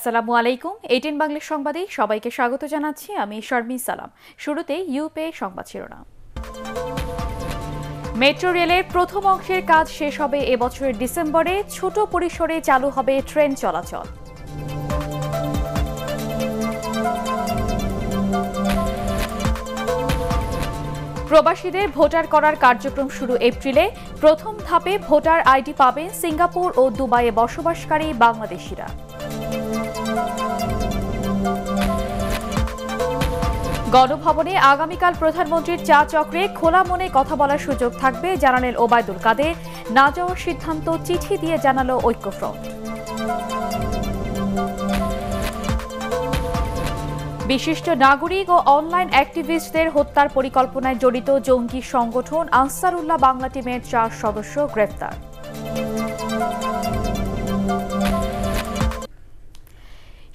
আসসালামু আলাইকুম। 18 বাংলা সংবাদে সবাইকে স্বাগত জানাচ্ছি। আমি শারমিন সালাম। শুরুতে ইউপে সংবাদ শিরোনাম। মেট্রো রেলের প্রথম অংশের কাজ শেষ হবে এবছরের ডিসেম্বরে। ছোট পরিসরে চালু হবে ট্রেন চলাচল। প্রবাসীদের ভোটার করার কার্যক্রম শুরু এপ্রিলে। প্রথম ধাপে ভোটার আইডি পাবেন সিঙ্গাপুর ও দুবাইয়ে বসবাসকারী বাংলাদেশিরা। গণভবনে আগামীকাল প্রধানমন্ত্রীর চা চক্রে খোলা মনে কথা বলার সুযোগ থাকবে জানালেন ওবায়দুল কাদের। না যাওয়ার সিদ্ধান্ত চিঠি দিয়ে জানালো ঐক্যফ্রন্ট। বিশিষ্ট নাগরিক ও অনলাইন অ্যাক্টিভিস্টদের হত্যার পরিকল্পনায় জড়িত জঙ্গি সংগঠন আনসারুল্লাহ বাংলা টিমের 4 সদস্য গ্রেফতার।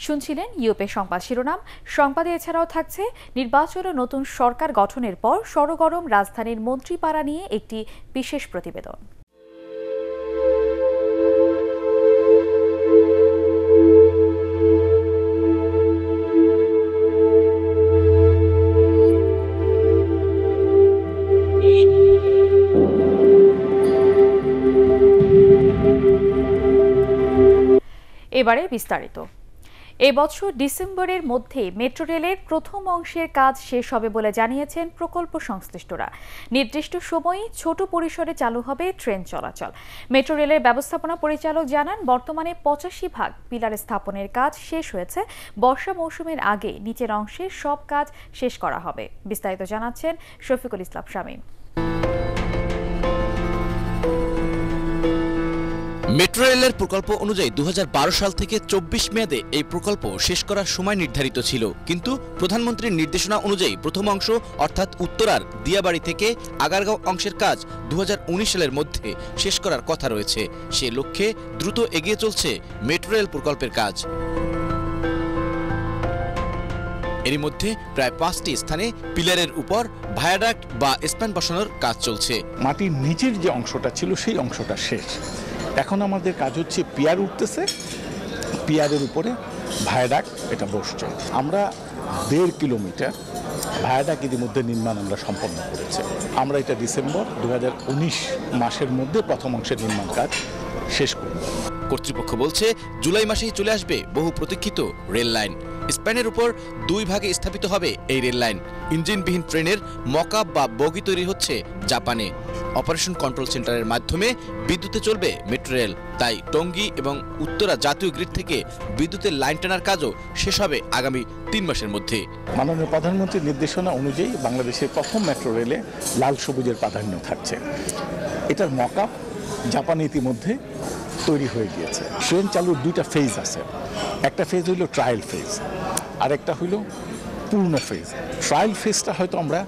শুনছিলেন ইউপে সংবাদ শিরোনাম। সংবাদে এছাড়াও থাকছে নির্বাচন ও নতুন সরকার গঠনের পর সরগরম রাজধানীর মন্ত্রীপাড়া নিয়ে একটি বিশেষ প্রতিবেদন। এবারে বিস্তারিত। এবছর ডিসেম্বরের মধ্যে মেট্রো রেলের প্রথম অংশের কাজ শেষ হবে বলে জানিয়েছেন প্রকল্প সংশ্লিষ্টরা। নির্দিষ্ট সময়ে ছোট পরিসরে চালু হবে ট্রেন চলাচল। মেট্রো রেলের ব্যবস্থাপনা পরিচালক জানান, বর্তমানে 85 ভাগ পিলার স্থাপনের কাজ শেষ হয়েছে। বর্ষা মৌসুমের আগে নিচের অংশের সব কাজ শেষ করা হবে। বিস্তারিত জানাচ্ছেন শফিকুল ইসলাম শামীম। মেট্রো রেলের প্রকল্প অনুযায়ী 2012 সাল থেকে 24 মেয়াদে এই প্রকল্প শেষ করার সময় নির্ধারিত ছিল, কিন্তু প্রধানমন্ত্রীর নির্দেশনা অনুযায়ী প্রথম অংশ অর্থাৎ উত্তরার দিয়াবাড়ি থেকে আগারগাঁও অংশের কাজ 2019 সালের মধ্যে শেষ করার কথা রয়েছে। সে লক্ষ্যে দ্রুত এগিয়ে চলছে মেট্রো রেল প্রকল্পের কাজ। এরই মধ্যে প্রায় 5টি স্থানে পিলারের উপর ভায়াডাক্ট বা স্প্যান বসানোর কাজ চলছে। মাটির নিচের যে অংশটা ছিল সেই অংশটা শেষ। এখন আমাদের কাজ হচ্ছে পিয়ার উঠতেছে, পিয়ারের উপরে ভায়াডাক্ট এটা বসছে। আমরা 1.5 কিলোমিটার ভায়াডাক্ট ইতিমধ্যে নির্মাণ আমরা সম্পন্ন করেছি। আমরা এটা ডিসেম্বর 2019 মাসের মধ্যে প্রথম অংশের নির্মাণ কাজ শেষ করব। কর্তৃপক্ষ বলছে, জুলাই মাসেই চলে আসবে বহু প্রতীক্ষিত রেল লাইন। স্প্যানের উপর 2 ভাগে স্থাপিত হবে এই রেল লাইন। ইঞ্জিনবিহীন ট্রেনের মকআপ বা বগি তৈরি হচ্ছে জাপানে। অপারেশন কন্ট্রোল সেন্টারের মাধ্যমে বিদ্যুতে চলবে মেট্রো রেল। তাই টঙ্গী এবং উত্তরা জাতীয় গ্রিড থেকে বিদ্যুতের লাইন টানার কাজও শেষ হবে আগামী 3 মাসের মধ্যে। মাননীয় প্রধানমন্ত্রীর নির্দেশনা অনুযায়ী বাংলাদেশের প্রথম মেট্রো রেলে লাল সবুজের প্রাধান্য থাকছে। এটার মকআপ জাপানে ইতিমধ্যে তৈরি হয়ে গিয়েছে। ট্রেন চালুর 2টা ফেজ আছে। একটা ফেজ হইল ট্রায়াল ফেজ, আর একটা হইল পূর্ণ ফেজ। ট্রায়াল ফেজটা হয়তো আমরা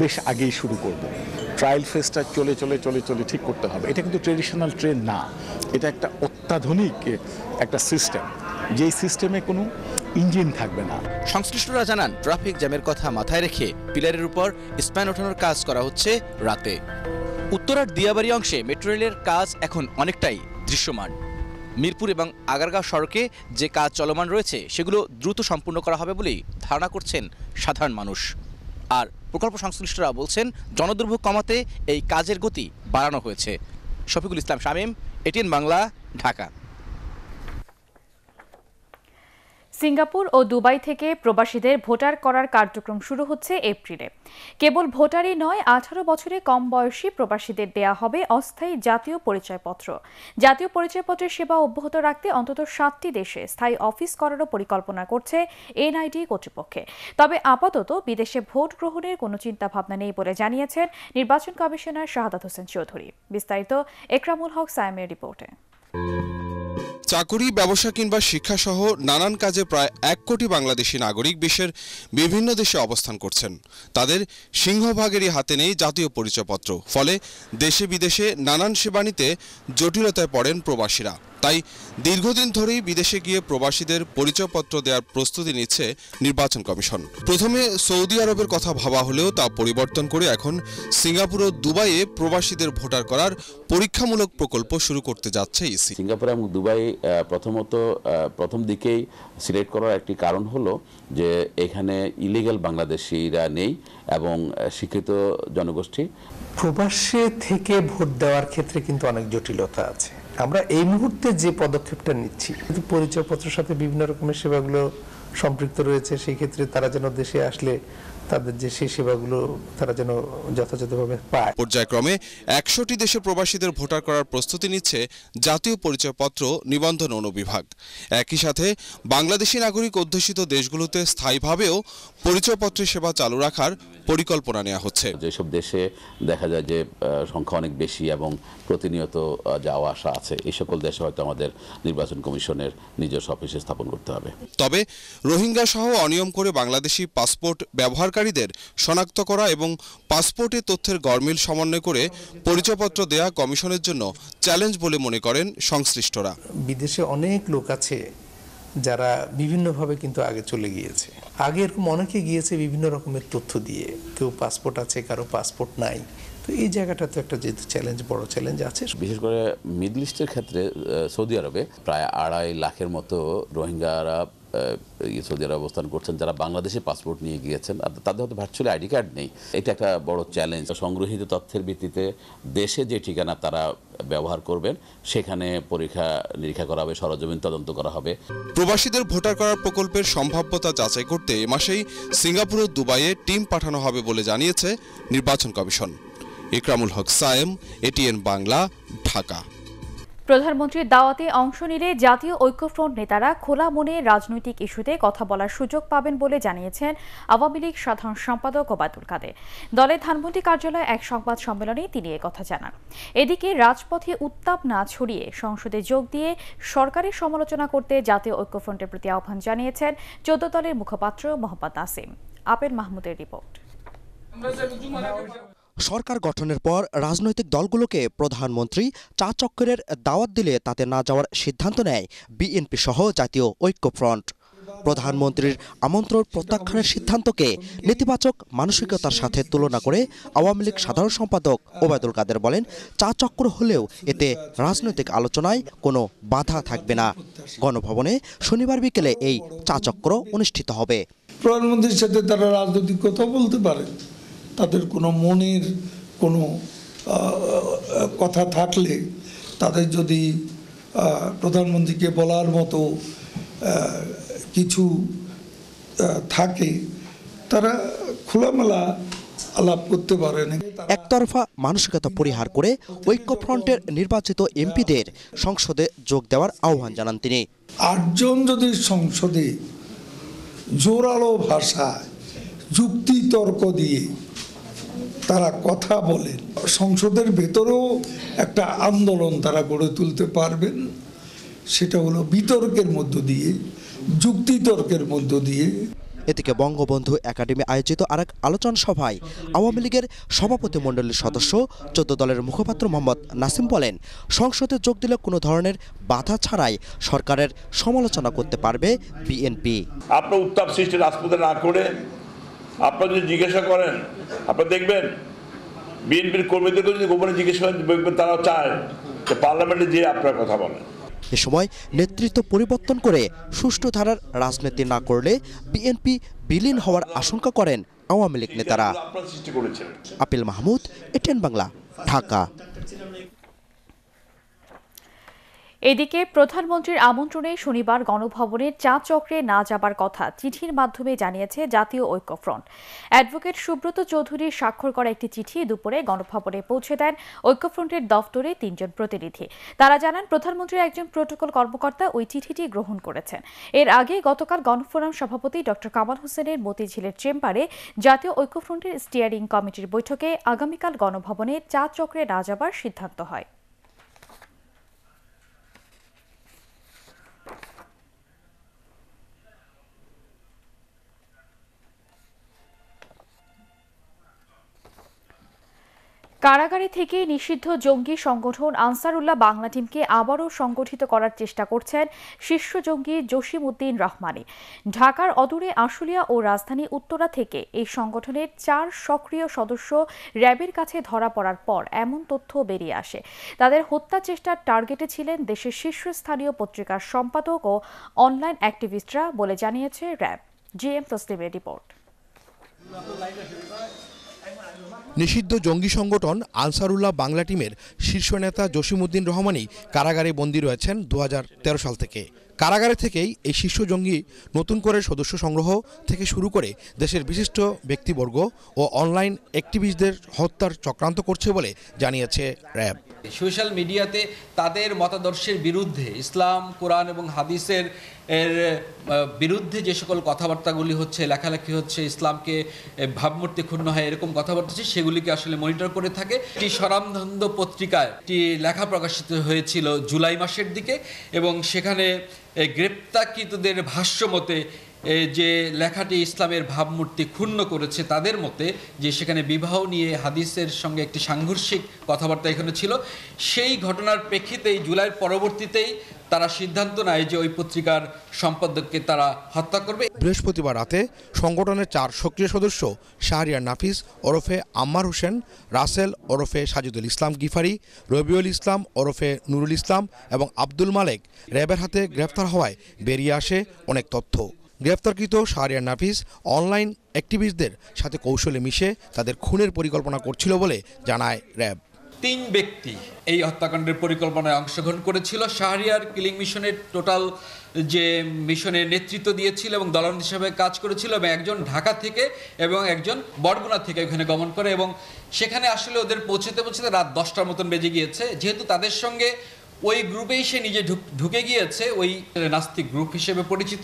বেশ আগেই শুরু করব। ট্রায়াল ফেজটা চলে চলে চলে চলে ঠিক করতে হবে। এটা কিন্তু ট্রেডিশনাল ট্রেন না, এটা একটা অত্যাধুনিক একটা সিস্টেম, যেই সিস্টেমে কোনো ইঞ্জিন থাকবে না। সংশ্লিষ্টরা জানান, ট্রাফিক জ্যামের কথা মাথায় রেখে পিলারের উপর স্প্যান ওঠানোর কাজ করা হচ্ছে রাতে। উত্তরার দিয়াবাড়ি অংশে মেট্রো রেলের কাজ এখন অনেকটাই দৃশ্যমান। মিরপুর এবং আগারগাঁও সড়কে যে কাজ চলমান রয়েছে সেগুলো দ্রুত সম্পূর্ণ করা হবে বলেই ধারণা করছেন সাধারণ মানুষ। আর প্রকল্প সংশ্লিষ্টরা বলছেন, জনদুর্ভোগ কমাতে এই কাজের গতি বাড়ানো হয়েছে। শফিকুল ইসলাম শামীম, 18 বাংলা, ঢাকা। সিঙ্গাপুর ও দুবাই থেকে প্রবাসীদের ভোটার করার কার্যক্রম শুরু হচ্ছে এপ্রিলে। কেবল ভোটারই নয়, 18 বছরে কম বয়সী প্রবাসীদের দেয়া হবে অস্থায়ী জাতীয় পরিচয়পত্র। জাতীয় পরিচয়পত্রের সেবা অব্যাহত রাখতে অন্তত 7টি দেশে স্থায়ী অফিস করারও পরিকল্পনা করছে এনআইডি কর্তৃপক্ষে। তবে আপাতত বিদেশে ভোট গ্রহণের কোনো চিন্তাভাবনা নেই বলে জানিয়েছেন নির্বাচন কমিশনার শাহাদাত হোসেন চৌধুরী। বিস্তারিত একরামুল হক সায়েমের রিপোর্টে। চাকুরি, ব্যবসা কিংবা শিক্ষাসহ নানান কাজে প্রায় 1 কোটি বাংলাদেশি নাগরিক বিশ্বের বিভিন্ন দেশে অবস্থান করছেন। তাদের সিংহভাগেরই হাতে নেই জাতীয় পরিচয়পত্র। ফলে দেশে বিদেশে নানান সেবা নিতে জটিলতায় পড়েন প্রবাসীরা। তাই দীর্ঘদিন ধরেই বিদেশে গিয়ে প্রবাসীদের পরিচয়পত্র দেওয়ার প্রস্তুতি নিচ্ছে নির্বাচন কমিশন। প্রথমে সৌদি আরবের কথা ভাবা হলেও তা পরিবর্তন করে এখন সিঙ্গাপুর ও দুবাইয়ে প্রবাসীদের ভোটার করার পরীক্ষামূলক প্রকল্প শুরু করতে যাচ্ছে ইসি। সিঙ্গাপুর এবং দুবাই প্রথম দিকেই সিলেক্ট করার একটি কারণ হলো যে এখানে ইলিগাল বাংলাদেশিরা নেই এবং শিক্ষিত জনগোষ্ঠী। প্রবাসে থেকে ভোট দেওয়ার ক্ষেত্রে কিন্তু অনেক জটিলতা আছে। আমরা এই মুহূর্তে যে পদক্ষেপটা নিচ্ছি, কিন্তু পরিচয়পত্রের সাথে বিভিন্ন রকমের সেবাগুলো সম্পৃক্ত রয়েছে, সেই ক্ষেত্রে তারা যেন দেশে আসলে তাদের যে সেই সেবাগুলো তারা যেন যথাযথভাবে পায়। পর্যায়ক্রমে ১০০টি দেশে প্রবাসীদের ভোটার করার প্রস্তুতি নিচ্ছে জাতীয় পরিচয়পত্র নিবন্ধন অনুবিভাগ। একই সাথে বাংলাদেশি নাগরিক অধ্যুষিত দেশগুলোতে স্থায়ীভাবেও পরিচয়পত্রের সেবা চালু রাখার পরিকল্পনা নেওয়া হচ্ছে। যেসব দেশে দেখা যায় যে সংখ্যা অনেক বেশি এবং প্রতিনিয়ত যাওয়া আসা আছে, এই সকল দেশে হয়তো আমাদের নির্বাচন কমিশনের নিজস্ব অফিসে স্থাপন করতে হবে। তবে রোহিঙ্গা সহ অনিয়ম করে বাংলাদেশি পাসপোর্ট ব্যবহারকারীদের শনাক্ত করা এবং পাসপোর্টে তথ্যের গরমিল সমন্বয় করে পরিচয়পত্র দেয়া কমিশনের জন্য চ্যালেঞ্জ বলে মনে করেন সংশ্লিষ্টরা। বিদেশে অনেক লোক আছে যারা বিভিন্নভাবে কিন্তু আগে চলে গিয়েছে। আগে এরকম অনেকে গিয়েছে বিভিন্ন রকমের তথ্য দিয়ে, কেউ পাসপোর্ট আছে, কারো পাসপোর্ট নাই। তো এই জায়গাটা তো একটা যেহেতু চ্যালেঞ্জ, বড় চ্যালেঞ্জ আছে। বিশেষ করে মিডল ইস্টের ক্ষেত্রে সৌদি আরবে প্রায় ২.৫ লাখের মতো রোহিঙ্গারা সৌদি আরবে অবস্থান করছেন, যারা বাংলাদেশে পাসপোর্ট নিয়ে গিয়েছেন, তাদের হয়তো ভার্চুয়ালি আইডি কার্ড নেই। এটা একটা বড় চ্যালেঞ্জ। সংগৃহীত তথ্যের ভিত্তিতে দেশে যে ঠিকানা তারা ব্যবহার করবেন সেখানে পরীক্ষা নিরীক্ষা করা হবে, সরজমিন তদন্ত করা হবে। প্রবাসীদের ভোটার করার প্রকল্পের সম্ভাব্যতা যাচাই করতে এ মাসেই সিঙ্গাপুর ও দুবাইয়ে টিম পাঠানো হবে বলে জানিয়েছে নির্বাচন কমিশন। ইকরামুল হক সায়েম, এটিএন বাংলা, ঢাকা। প্রধানমন্ত্রীর দাওয়াতে অংশ নিলে জাতীয় ঐক্যফ্রন্ট নেতারা খোলা মনে রাজনৈতিক ইস্যুতে কথা বলার সুযোগ পাবেন বলে জানিয়েছেন আওয়ামী লীগ সাধারণ সম্পাদক ওবায়দুল কাদের। দলের ধানমন্ডি কার্যালয়ে এক সংবাদ সম্মেলনে তিনি একথা জানান। এদিকে রাজপথে উত্তাপ না ছড়িয়ে সংসদে যোগ দিয়ে সরকারের সমালোচনা করতে জাতীয় ঐক্যফ্রন্টের প্রতি আহ্বান জানিয়েছেন ১৪ দলের মুখপাত্র মোহাম্মদ নাসিম। আপেল মাহমুদের রিপোর্ট। সরকার গঠনের পর রাজনৈতিক দলগুলোকে প্রধানমন্ত্রী চা চক্করের দাওয়াত দিলে তাতে না যাওয়ার সিদ্ধান্ত নেয় বিএনপি সহ জাতীয় ঐক্যফ্রন্ট। প্রধানমন্ত্রীর আমন্ত্রণ প্রত্যাখ্যানের সিদ্ধান্তকে নেতিবাচক মানসিকতার সাথে তুলনা করে আওয়ামী লীগ সাধারণ সম্পাদক ওবায়দুল কাদের বলেন, চা চক্র হলেও এতে রাজনৈতিক আলোচনায় কোনো বাধা থাকবে না। গণভবনে শনিবার বিকেলে এই চা চক্র অনুষ্ঠিত হবে। প্রধানমন্ত্রীর সাথে তারা রাজনৈতিক কথা বলতে পারে, তাদের কোনো মনের কোনো কথা থাকলে, তাদের যদি প্রধানমন্ত্রীকে বলার মতো কিছু থাকে, তারা খোলামেলা আলাপ করতে পারেন। একতরফা মানসিকতা পরিহার করে ঐক্যফ্রন্টের নির্বাচিত এমপিদের সংসদে যোগ দেওয়ার আহ্বান জানান তিনি। ৮ জন যদি সংসদে জোরালো ভাষায় যুক্তি তর্ক দিয়ে তারা কথা বলেন, সংসদের ভেতরেও একটা আন্দোলন তারা গড়ে তুলতে পারবেন। সেটা হলো বিতর্কের মধ্য দিয়ে, যুক্তিতর্কের মধ্য দিয়ে। এদিকে বঙ্গবন্ধু একাডেমি আয়োজিত আরেক আলোচনা সভায় আওয়ামী লীগের সভাপতিমণ্ডলীর সদস্য ১৪ দলের মুখপাত্র মোহাম্মদ নাসিম বলেন, সংসদে যোগ দিলে কোনো ধরনের বাধা ছাড়াই সরকারের সমালোচনা করতে পারবে বিএনপি। আপনার উত্তাপ সৃষ্টি রাজপথে না করে আপনারা যদি জিজ্ঞাসা করেন, আপনারা দেখবেন বিএনপির কর্মীদেরকে যদি গোপনে জিজ্ঞেস করেন, দেখবেন তারা চায় যে পার্লামেন্টে যেয়ে আপনারা কথা বলেন। এ সময় নেতৃত্ব পরিবর্তন করে সুষ্ঠু ধারার রাজনীতি না করলে বিএনপি বিলীন হওয়ার আশঙ্কা করেন আওয়ামী লীগ নেতারা। Appeal Mahmud, ATN Bangla, Dhaka. এদিকে প্রধানমন্ত্রীর আমন্ত্রণে শনিবার গণভবনের চা চক্রে না যাবার কথা চিঠির মাধ্যমে জানিয়েছে জাতীয় ঐক্যফ্রন্ট। অ্যাডভোকেট সুব্রত চৌধুরীর স্বাক্ষর করা একটি চিঠি দুপুরে গণভবনে পৌঁছে দেন ঐক্যফ্রন্টের দফতরে ৩ জন প্রতিনিধি। তারা জানান, প্রধানমন্ত্রীর একজন প্রোটোকল কর্মকর্তা ওই চিঠিটি গ্রহণ করেছেন। এর আগে গতকাল গণফোরাম সভাপতি ড কামাল হোসেনের মতিঝিলের চেম্বারে জাতীয় ঐক্যফ্রন্টের স্টিয়ারিং কমিটির বৈঠকে আগামীকাল গণভবনে চা চক্রে না যাবার সিদ্ধান্ত হয়। কারাগারে থেকে নিষিদ্ধ জঙ্গি সংগঠন আনসারুল্লাহ বাংলা টিমকে আবারও সংগঠিত করার চেষ্টা করছেন শীর্ষ জঙ্গি জসিম-উদ্দিন রহমানী। ঢাকার অদূরে আশুলিয়া ও রাজধানী উত্তরা থেকে এই সংগঠনের 4 সক্রিয় সদস্য র্যাবের কাছে ধরা পড়ার পর এমন তথ্য বেরিয়ে আসে। তাদের হত্যা চেষ্টার টার্গেটে ছিলেন দেশের শীর্ষস্থানীয় পত্রিকার সম্পাদক ও অনলাইন অ্যাক্টিভিস্টরা বলে জানিয়েছে র্যাব। GM তসলিমের report. নিষিদ্ধ জঙ্গি সংগঠন আনসারুল্লাহ বাংলা টিমের শীর্ষ নেতা জসিম-উদ্দিন রহমানী কারাগারে বন্দী রয়েছেন 2013 সাল থেকে। কারাগারে থেকেই এই শীর্ষ জঙ্গি নতুন করে সদস্য সংগ্রহ থেকে শুরু করে দেশের বিশিষ্ট ব্যক্তিবর্গ ও অনলাইন অ্যাক্টিভিস্টদের হত্যার চক্রান্ত করছে বলে জানিয়েছে র্যাব। সোশ্যাল মিডিয়াতে তাদের মতাদর্শের বিরুদ্ধে, ইসলাম, কোরআন এবং হাদিসের বিরুদ্ধে যে সকল কথাবার্তাগুলি হচ্ছে, লেখালেখি হচ্ছে, ইসলামকে ভাবমূর্তি ক্ষুণ্ণ হয় এরকম কথাবার্তা হচ্ছে, সেগুলিকে আসলে মনিটর করে থাকে। একটি স্বনামধন্য পত্রিকায় একটি লেখা প্রকাশিত হয়েছিল জুলাই মাসের দিকে, এবং সেখানে গ্রেপ্তারকৃতদের ভাষ্য মতে যে লেখাটি ইসলামের ভাবমূর্তি ক্ষুণ্ণ করেছে তাদের মতে, যে সেখানে বিবাহ নিয়ে হাদিসের সঙ্গে একটি সাংঘর্ষিক কথাবার্তা এখানে ছিল। সেই ঘটনার প্রেক্ষিতেই জুলাইয়ের পরবর্তীতেই তারা সিদ্ধান্ত নেয় যে ওই পত্রিকার সম্পাদককে তারা হত্যা করবে। বৃহস্পতিবার রাতে সংগঠনের 4 সক্রিয় সদস্য শাহরিয়ার নাফিস ওরফে আম্মার হোসেন, রাসেল ওরফে সাজিদুল ইসলাম গিফারি, রবিউল ইসলাম ওরফে নুরুল ইসলাম এবং আব্দুল মালেক র্যাবের হাতে গ্রেফতার হওয়ায় বেরিয়ে আসে অনেক তথ্য। গ্রেফতারকৃত শাহরিয়ার নাফিস অনলাইন অ্যাক্টিভিস্টদের সাথে কৌশলে মিশে তাদের খুনের পরিকল্পনা করছিল বলে জানায় র্যাব। 3 ব্যক্তি এই হত্যাকাণ্ডের পরিকল্পনায় অংশগ্রহণ করেছিল। শাহরিয়ার কিলিং মিশনের টোটাল যে মিশনের নেতৃত্ব দিয়েছিল এবং দলন হিসেবে কাজ করেছিল, এবং একজন ঢাকা থেকে এবং একজন বরগুনা থেকে ওখানে গমন করে, এবং সেখানে আসলে ওদের পৌঁছতে রাত 10টার মতন বেজে গিয়েছে। যেহেতু তাদের সঙ্গে ওই গ্রুপেই সে নিজে ঢুকে গিয়েছে, ওই নাস্তিক গ্রুপ হিসেবে পরিচিত,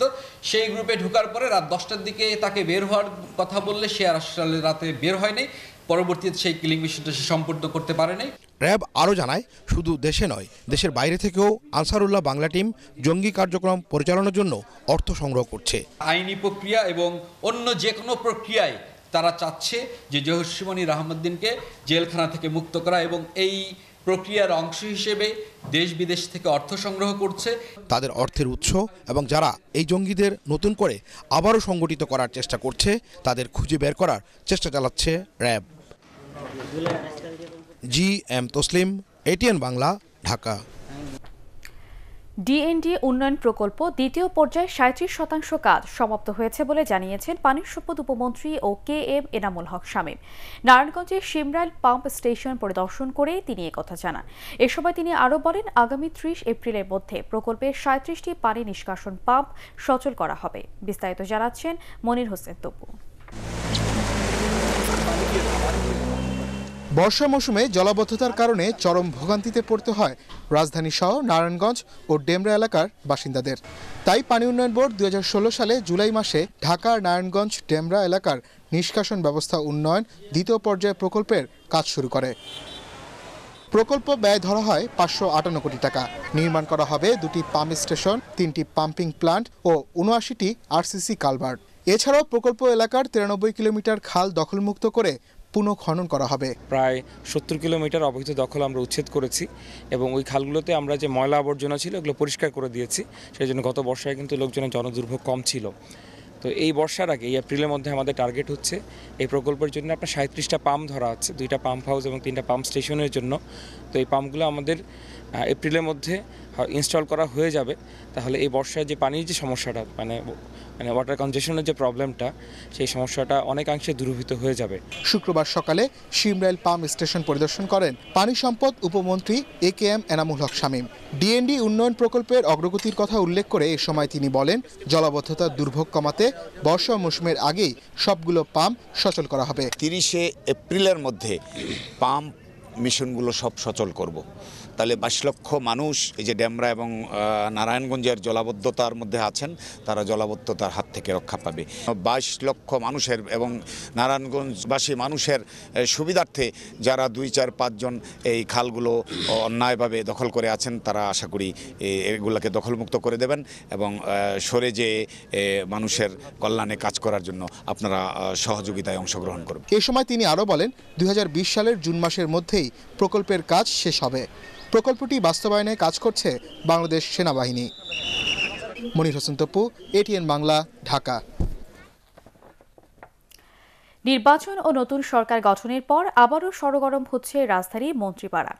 সেই গ্রুপে ঢোকার পরে রাত 10টার দিকে তাকে বের হওয়ার কথা বললে সে আর আসলে রাতে বের হয়নি। পরবর্তীতে সেই কিলিং মিশনটা সে সম্পূর্ণ করতে পারেনি। র্যাব আরও জানায়, শুধু দেশে নয়, দেশের বাইরে থেকেও আনসারুল্লাহ বাংলা টিম জঙ্গি কার্যক্রম পরিচালনার জন্য অর্থ সংগ্রহ করছে। আইনি প্রক্রিয়া এবং অন্য যে কোনো প্রক্রিয়ায় তারা চাচ্ছে যে জসিম-উদ্দিন রহমানকে জেলখানা থেকে মুক্ত করা, এবং এই প্রক্রিয়ার অংশ হিসেবে দেশ বিদেশ থেকে অর্থ সংগ্রহ করছে। তাদের অর্থের উৎস এবং যারা এই জঙ্গিদের নতুন করে আবারও সংগঠিত করার চেষ্টা করছে তাদের খুঁজে বের করার চেষ্টা চালাচ্ছে RAB. GM Taslim, ATN Bangla, Dhaka. DND উন্নয়ন প্রকল্প দ্বিতীয় পর্যায়ে 37% কাজ সমাপ্ত হয়েছে বলে জানিয়েছেন পানি সম্পদ উপমন্ত্রী ও কেএম এনামুল হক শামীম। নারায়ণগঞ্জের শিমরাইল পাম্প স্টেশন পরিদর্শন করে তিনি একথা জানান। এ সময় তিনি আরও বলেন, আগামী 30 এপ্রিলের মধ্যে প্রকল্পের 37টি পানি নিষ্কাশন পাম্প সচল করা হবে। বিস্তারিত জানাচ্ছেন মনির হোসেন তপু। বর্ষা মৌসুমে জলাবদ্ধতার কারণে চরম ভোগান্তিতে পড়তে হয় রাজধানী সহ নারায়ণগঞ্জ ও ডেমরা এলাকার বাসিন্দাদের। তাই পানি উন্নয়ন বোর্ড 2016 সালে জুলাই মাসে ঢাকার নারায়ণগঞ্জ ডেমরা এলাকার নিষ্কাশন ব্যবস্থা উন্নয়ন দ্বিতীয় পর্যায়ে প্রকল্পের কাজ শুরু করে। প্রকল্প ব্যয় ধরা হয় 558 কোটি টাকা। নির্মাণ করা হবে 2টি পাম্প স্টেশন, 3টি পাম্পিং প্লান্ট ও 79টি আরসিসি কালভার্ট। এছাড়াও প্রকল্প এলাকার 93 কিলোমিটার খাল দখলমুক্ত করে পুনঃখনন করা হবে। প্রায় 70 কিলোমিটার অবৈধ দখল আমরা উচ্ছেদ করেছি, এবং ওই খালগুলোতে আমরা যে ময়লা আবর্জনা ছিল এগুলো পরিষ্কার করে দিয়েছি। সেই জন্য গত বর্ষায় কিন্তু লোকজনের জনদুর্ভোগ কম ছিল। তো এই বর্ষার আগে, এই এপ্রিলের মধ্যে আমাদের টার্গেট হচ্ছে এই প্রকল্পের জন্য আপনার 37টা পাম্প ধরা আছে, 2টা পাম্প হাউস এবং 3টা পাম্প স্টেশনের জন্য। তো এই পাম্পগুলো আমাদের এপ্রিলের মধ্যে ইনস্টল করা হয়ে যাবে। তাহলে এই বর্ষায় যে পানির যে সমস্যাটা, মানে ওয়াটার কনজেশনের যে প্রবলেমটা, সেই সমস্যাটা অনেকাংশে দূরীভূত হয়ে যাবে। শুক্রবার সকালে শিমরাইল পাম্প স্টেশন পরিদর্শন করেন পানি সম্পদ উপমন্ত্রী কেএম এনামুল হক শামীম। ডিএনডি উন্নয়ন প্রকল্পের অগ্রগতির কথা উল্লেখ করে এ সময় তিনি বলেন, জলাবদ্ধতার দুর্ভোগ কমাতে বর্ষা মৌসুমের আগেই সবগুলো পাম্প সচল করা হবে। 30 এপ্রিলের মধ্যে পাম্প মিশনগুলো সব সচল করব। তাহলে 22 লক্ষ মানুষ এই যে ডেমরা এবং নারায়ণগঞ্জের জলাবদ্ধতার মধ্যে আছেন, তারা জলাবদ্ধতার হাত থেকে রক্ষা পাবে। 22 লক্ষ মানুষের এবং নারায়ণগঞ্জবাসী মানুষের সুবিধার্থে যারা 2, 4, 5 জন এই খালগুলো অন্যায়ভাবে দখল করে আছেন, তারা আশা করি এগুলোকে দখলমুক্ত করে দেবেন এবং সরে যে মানুষের কল্যাণে কাজ করার জন্য আপনারা সহযোগিতায় অংশগ্রহণ করবেন। এ সময় তিনি আরও বলেন 2020 সালের জুন মাসের মধ্যেই প্রকল্পের কাজ শেষ হবে। প্রকল্পটি বাস্তবায়নে কাজ করছে বাংলাদেশ সেনাবাহিনী। মনির হোসেন তপু, এটিএন বাংলা, ঢাকা। নির্বাচন ও নতুন সরকার গঠনের পর আবারও সরগরম হচ্ছে রাজধানীর মন্ত্রীপাড়া।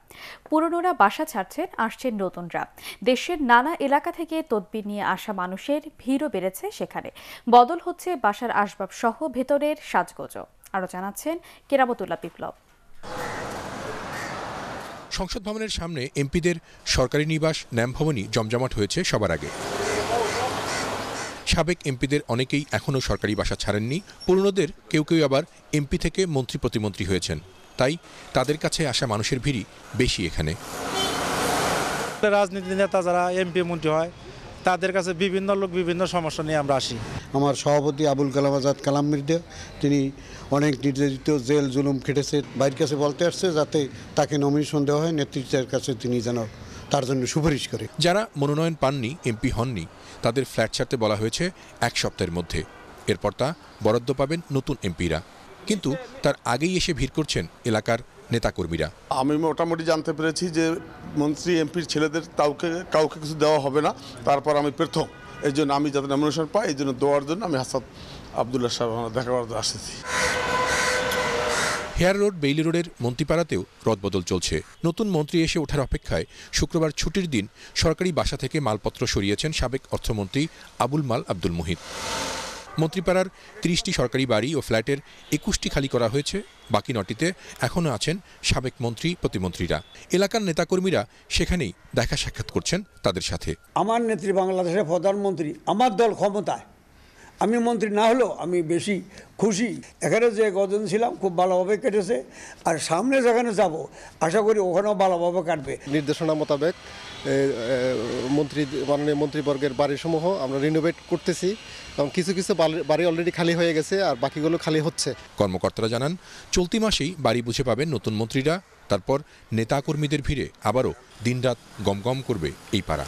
পুরনোরা বাসা ছাড়ছেন, আসছেন নতুনরা। দেশের নানা এলাকা থেকে তদবির নিয়ে আসা মানুষের ভিড়ও বেড়েছে সেখানে। বদল হচ্ছে বাসার আসবাব সহ ভেতরের সাজগোজও। আরও জানাচ্ছেন কেরামতুল্লাহ বিপ্লব। সংসদ ভবনের সামনে এমপিদের সরকারি নিবাস ন্যামভবনই জমজমাট হয়েছে সবার আগে। সাবেক এমপিদের অনেকেই এখনও সরকারি বাসা ছাড়েননি। পুরনোদের কেউ কেউ আবার এমপি থেকে মন্ত্রী প্রতিমন্ত্রী হয়েছেন, তাই তাদের কাছে আসা মানুষের ভিড়ই বেশি এখানে। রাজনীতি নেতা যারা এমপি মন্ত্রী হয়, তাদের কাছে বিভিন্ন লোক বিভিন্ন সমস্যা নিয়ে আমরা আসি। আমার সভাপতি আবুল কালাম আজাদ কালাম মির্জা, তিনি অনেক নির্যাতিত, জেল জুলুম খেটেছে, বাইরের কাছে বলতে আসছে যাতে তাকে নমিনেশন দেওয়া হয়, নেতৃত্বের কাছে তিনি যেন তার জন্য সুপারিশ করে। যারা মনোনয়ন পাননি, এমপি হননি, তাদের ফ্ল্যাট ছাড়তে বলা হয়েছে 1 সপ্তাহের মধ্যে। এরপর তা বরাদ্দ পাবেন নতুন এমপিরা, কিন্তু তার আগেই এসে ভিড় করছেন এলাকার নেতাকর্মীরা। আমি মোটামুটি জানতে পেরেছি যে মন্ত্রী এমপির ছেলেদের কাউকে কিছু দেওয়া হবে না। তারপর আমি প্রথম, এই জন্য আমি যাতে নমিনেশন পাই, এই জন্য দেওয়ার জন্য আমি হাসান আবদুল্লাহ সাহেব দেখা করতে আসেছি। হেয়ার রোড, বেইলি রোডের মন্ত্রীপাড়াতেও রদবদল চলছে। নতুন মন্ত্রী এসে ওঠার অপেক্ষায় শুক্রবার ছুটির দিন সরকারি বাসা থেকে মালপত্র সরিয়েছেন সাবেক অর্থমন্ত্রী আবুল মাল আব্দুল মুহিত। মন্ত্রীপাড়ার 30টি সরকারি বাড়ি ও ফ্ল্যাটের 21টি খালি করা হয়েছে, বাকি 9টিতে এখনও আছেন সাবেক মন্ত্রী প্রতিমন্ত্রীরা। এলাকার নেতাকর্মীরা সেখানেই দেখা সাক্ষাৎ করছেন তাদের সাথে। আমার নেত্রী বাংলাদেশের প্রধানমন্ত্রী, আমার দল ক্ষমতায়, আমি মন্ত্রী না হলেও আমি বেশি খুশি। এখানে যে কদিন ছিলাম খুব ভালোভাবে কেটেছে, আর সামনে যেখানে যাব আশা করি ওখানেও ভালোভাবে কাটবে। নির্দেশনা মোতাবেক মাননীয় মন্ত্রীবর্গের বাড়িসমূহ আমরা রিনোভেট করতেছি এবং কিছু কিছু বাড়ি অলরেডি খালি হয়ে গেছে, আর বাকিগুলো খালি হচ্ছে। কর্মকর্তারা জানান চলতি মাসেই বাড়ি বুঝে পাবেন নতুন মন্ত্রীরা। তারপর নেতাকর্মীদের ভিড়ে আবারও দিনরাত গমগম করবে এই পাড়া।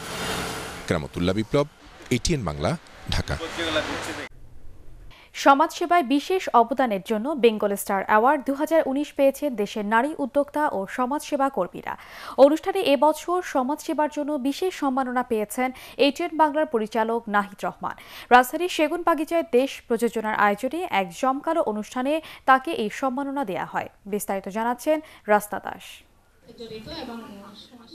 কেরামতুল্লাহ বিপ্লব, এটিএন বাংলা, ঢাকা। সমাজসেবায় বিশেষ অবদানের জন্য বেঙ্গল স্টার অ্যাওয়ার্ড 2019 পেয়েছেন দেশের নারী উদ্যোক্তা ও সমাজসেবা কর্মীরা। অনুষ্ঠানে এবছর সমাজসেবার জন্য বিশেষ সম্মাননা পেয়েছেন এটিএন বাংলার পরিচালক নাহিদ রহমান। রাজধানীর সেগুনবাগিচায় দেশ প্রযোজনার আয়োজনে এক জমকালো অনুষ্ঠানে তাকে এই সম্মাননা দেয়া হয়। বিস্তারিত জানাচ্ছেন রাস্তা দাস।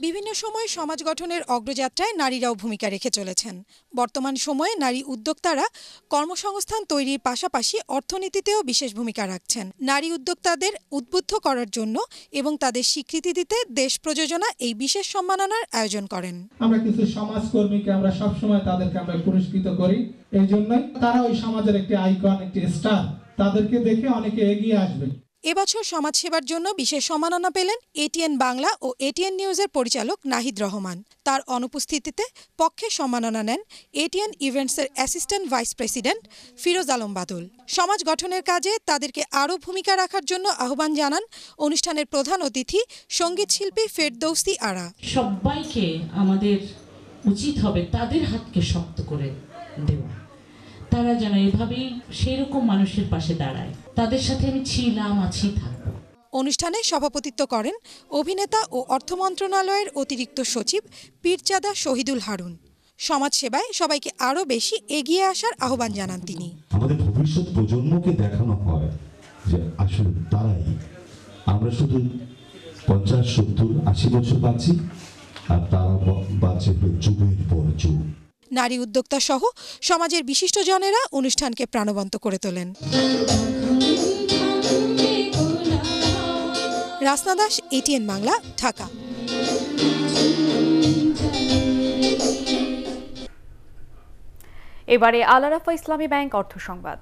বিভিন্ন সময় সমাজ গঠনের অগ্রযাত্রায় নারীরাও ভূমিকা রেখে চলেছেন। বর্তমান সময়ে নারী উদ্যোক্তারা কর্মসংস্থান তৈরির পাশাপাশি অর্থনীতিতেও বিশেষ ভূমিকা রাখছেন। নারী উদ্যোক্তাদের উদ্বুদ্ধ করার জন্য এবং তাদের স্বীকৃতি দিতে দেশ প্রযোজনা এই বিশেষ সম্মাননার আয়োজন করেন। আমরা কিছু সমাজকর্মীকে আমরা সবসময় তাদেরকে আমরা পুরস্কৃত করি, এই জন্যই তারা ওই সমাজের একটি আইকন, একটি স্টার, তাদেরকে দেখে অনেকে এগিয়ে আসবে। এবছর সমাজসেবার জন্য বিশেষ সম্মাননা পেলেন এটিএন বাংলা ও এটিএন নিউজের পরিচালক নাহিদ রহমান। তার অনুপস্থিতিতে পক্ষে সম্মাননা নেন এটিএন ইভেন্টসের assistant vice president Feroz Alam Badal. সমাজ গঠনের কাজে তাদেরকে আরও ভূমিকা রাখার জন্য আহ্বান জানান অনুষ্ঠানের প্রধান অতিথি সঙ্গীত শিল্পী ফেরদৌসী আরা। সবাইকে আমাদের উচিত হবে তাদের হাতকে শক্ত করে দেওয়া, তারা যেন এভাবেই সেই রকম মানুষের পাশে দাঁড়ায়। তাদের সাথে আমি ছিলাম, আছি, থাকব। অনুষ্ঠানে সভাপতিত্ব করেন অভিনেতা ও অর্থ মন্ত্রণালয়ের অতিরিক্ত সচিব পীরজাদা শহীদুল হারুন। সমাজসেবায় সবাইকে আরও বেশি এগিয়ে আসার আহ্বান জানান তিনি। আমাদের ভবিষ্যৎ প্রজন্মকে দেখানো হয় যে আসলে তারাই, আমরা শুধু 50, 70, 80 বছর বাঁচি, আর তারা বাঁচে যুগের পর যুগ। নারী উদ্যোক্তা সহ সমাজের বিশিষ্টজনেরা অনুষ্ঠানকে প্রাণবন্ত করে তোলেন। রাসনা দাস, এটিএন বাংলা, ঢাকা। এবারে আল আরাফা ইসলামী ব্যাংক অর্থ সংবাদ।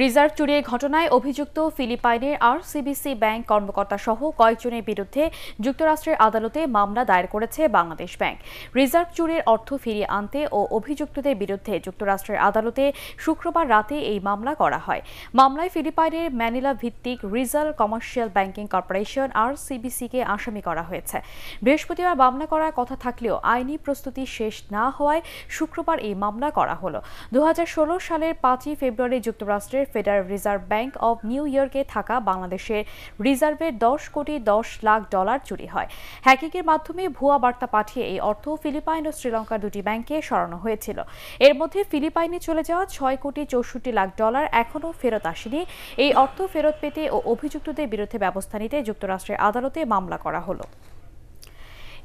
রিজার্ভ চুরির ঘটনায় অভিযুক্ত ফিলিপাইনের আরসিবিসি ব্যাংক কর্মকর্তা সহ কয়েকজনের বিরুদ্ধে যুক্তরাষ্ট্রের আদালতে মামলা দায়ের করেছে বাংলাদেশ ব্যাংক। রিজার্ভ চুরির অর্থ ফিরিয়ে আনতে ও অভিযুক্তদের বিরুদ্ধে যুক্তরাষ্ট্রের আদালতে শুক্রবার রাতে এই মামলা করা হয়। মামলায় ফিলিপাইনের ম্যানিলা ভিত্তিক রিজাল কমার্শিয়াল ব্যাংকিং কর্পোরেশন আরসিবিসিকে আসামি করা হয়েছে। বৃহস্পতিবার মামলা করার কথা থাকলেও আইনি প্রস্তুতি শেষ না হওয়ায় শুক্রবার এই মামলা করা হলো। 2016 সালের 5 ফেব্রুয়ারি যুক্তরাষ্ট্রের federal reserve bank of new ইয়র্কে থাকা বাংলাদেশের রিজার্ভের 10 কোটি 10 লাখ ডলার চুরি হয়। হ্যাকিংয়ের মাধ্যমে ভুয়া বার্তা পাঠিয়ে এই অর্থ ফিলিপাইন ও শ্রীলঙ্কার দুটি ব্যাংকে সরানো হয়েছিল। এর মধ্যে ফিলিপাইনে চলে যাওয়া 6 কোটি 64 লাখ ডলার এখনও ফেরত আসেনি। এই অর্থ ফেরত পেতে ও অভিযুক্তদের বিরুদ্ধে ব্যবস্থা নিতে যুক্তরাষ্ট্রের আদালতে মামলা করা হলো।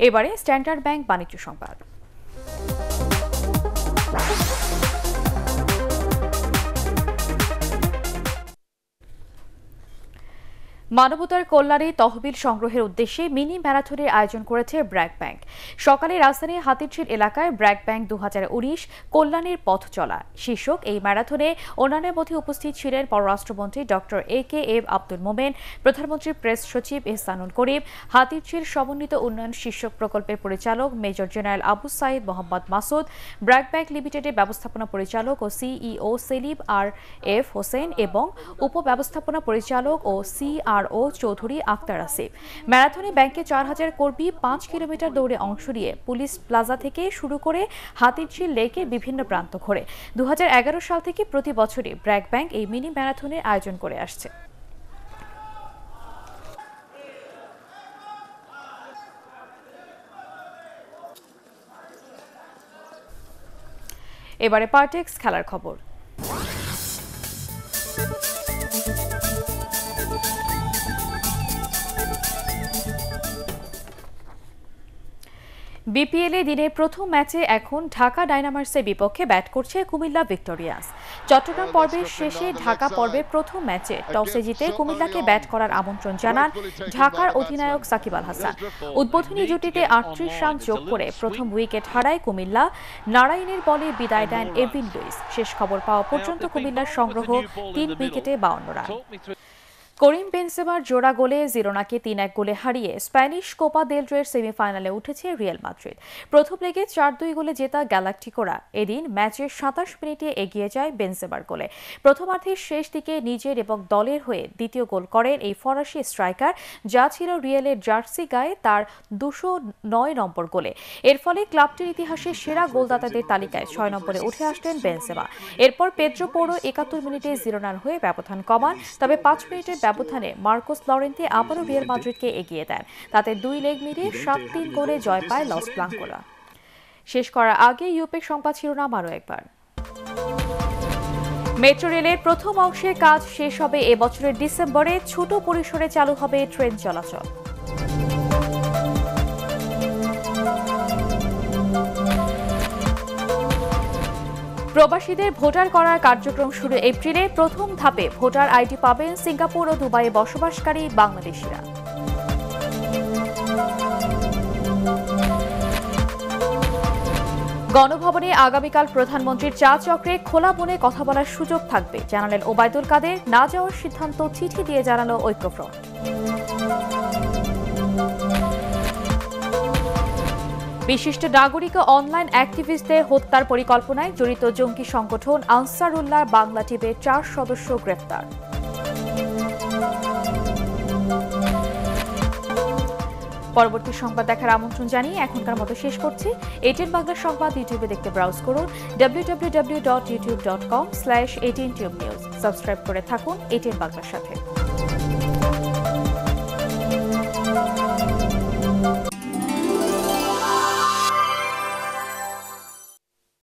এবারে স্ট্যান্ডার্ড ব্যাংক বাণিজ্য সংবাদ। মানবতার কল্যাণে তহবিল সংগ্রহের উদ্দেশ্যে মিনি ম্যারাথনের আয়োজন করেছে ব্র্যাক ব্যাংক। সকালে রাজধানীর হাতিরঝিল এলাকায় ব্র্যাক ব্যাংক 2019 কল্যাণের পথ চলা শীর্ষক এই ম্যারাথনে অন্যান্যের মধ্যে উপস্থিত ছিলেন পররাষ্ট্রমন্ত্রী ডক্টর এ.কে.এম. আব্দুল মোমেন, প্রধানমন্ত্রীর প্রেস সচিব এহসানুল করিম, হাতিরঝিল সমন্বিত উন্নয়ন শীর্ষক প্রকল্পের পরিচালক major general Abu Saeed Mohammad Masud, BRAC bank লিমিটেডের ব্যবস্থাপনা পরিচালক ও সিইও সেলিম আর.এফ. হোসেন এবং উপব্যবস্থাপনা পরিচালক ও সিআরও চৌধুরী আক্তার আসিফ। ম্যারাথনে ব্যাংকে 4000 কর্মী 5 কিলোমিটার দৌড়ে অংশ নিয়ে পুলিশ প্লাজা থেকে শুরু করে হাতিরঝিল লেকের বিভিন্ন প্রান্ত ঘোরে। 2011 সাল থেকে প্রতি বছরই ব্র্যাক ব্যাংক এই মিনি ম্যারাথনের আয়োজন করে আসছে। এবারে পার্টেক্স খেলার খবর। বিপিএলে দিনের প্রথম ম্যাচে এখন ঢাকা ডায়নামার্সের বিপক্ষে ব্যাট করছে কুমিল্লা ভিক্টোরিয়ান্স। চট্টগ্রাম পর্বের শেষে ঢাকা পর্বের প্রথম ম্যাচে টসে জিতে কুমিল্লাকে ব্যাট করার আমন্ত্রণ জানান ঢাকার অধিনায়ক সাকিব আল হাসান। উদ্বোধনী জুটিতে 38 রান যোগ করে প্রথম উইকেট হারায় কুমিল্লা। নারায়ণের বলে বিদায় দেন এভিন লুইস। শেষ খবর পাওয়া পর্যন্ত কুমিল্লার সংগ্রহ 3 উইকেটে 52 রান। করিম বেনজেমার জোড়া গোলে জিরোনাকে 3-1 গোলে হারিয়ে স্প্যানিশ কোপা দেল রের সেমিফাইনালে উঠেছে রিয়াল মাদ্রিদ। প্রথম লেগে 4-2 গোলে জেতা গ্যালাকটিকোরা এদিন ম্যাচের 27 মিনিটে এগিয়ে যায় বেনজেমার গোলে। প্রথমার্ধের শেষ দিকে নিজের এবং দলের হয়ে দ্বিতীয় গোল করেন এই ফরাসি স্ট্রাইকার, যা ছিল রিয়ালের জার্সি গায়ে তার 209 নম্বর গোলে। এর ফলে ক্লাবটির ইতিহাসে সেরা গোলদাতাদের তালিকায় 6 নম্বরে উঠে আসলেন বেনজেমা। এরপর পেদ্রো পোরো 71 মিনিটে জিরোনার হয়ে ব্যবধান কমান, তবে 5 মিনিটের ব্যবধানে মার্কোস লরেন্তে আবারও রিয়াল মাদ্রিদকে এগিয়ে দেন। তাতে 2 লেগ মিলিয়ে 7-3 গোলে জয় পায় লস ব্লাঙ্কোরা। শেষ করার আগে ইউপেক সংবাদ শিরোনাম আরও একবার। মেট্রো রেলের প্রথম অংশের কাজ শেষ হবে এবছরের ডিসেম্বরে। ছোট পরিসরে চালু হবে ট্রেন চলাচল। প্রবাসীদের ভোটার করার কার্যক্রম শুরু এপ্রিলে। প্রথম ধাপে ভোটার আইডি পাবেন সিঙ্গাপুর ও দুবাইয়ে বসবাসকারী বাংলাদেশিরা। গণভবনে আগামীকাল প্রধানমন্ত্রীর চা চক্রে খোলা মনে কথা বলার সুযোগ থাকবে, জানালেন ওবায়দুল কাদের। না যাওয়ার সিদ্ধান্ত চিঠি দিয়ে জানালো ঐক্যফ্রন্ট। বিশিষ্ট নাগরিক ও অনলাইন অ্যাক্টিভিস্টদের হত্যার পরিকল্পনায় জড়িত জঙ্গি সংগঠন আনসারুল্লাহ বাংলা টিমের 4 সদস্য গ্রেফতার। পরবর্তী সংবাদ দেখার আমন্ত্রণ জানিয়ে এখনকার মতো শেষ করছি। এটিএন বাংলা সংবাদ ইউটিউবে দেখতে ব্রাউজ করুন www.youtube.com/18tubenews। সাবস্ক্রাইব করে থাকুন এটিএন বাংলার সাথে।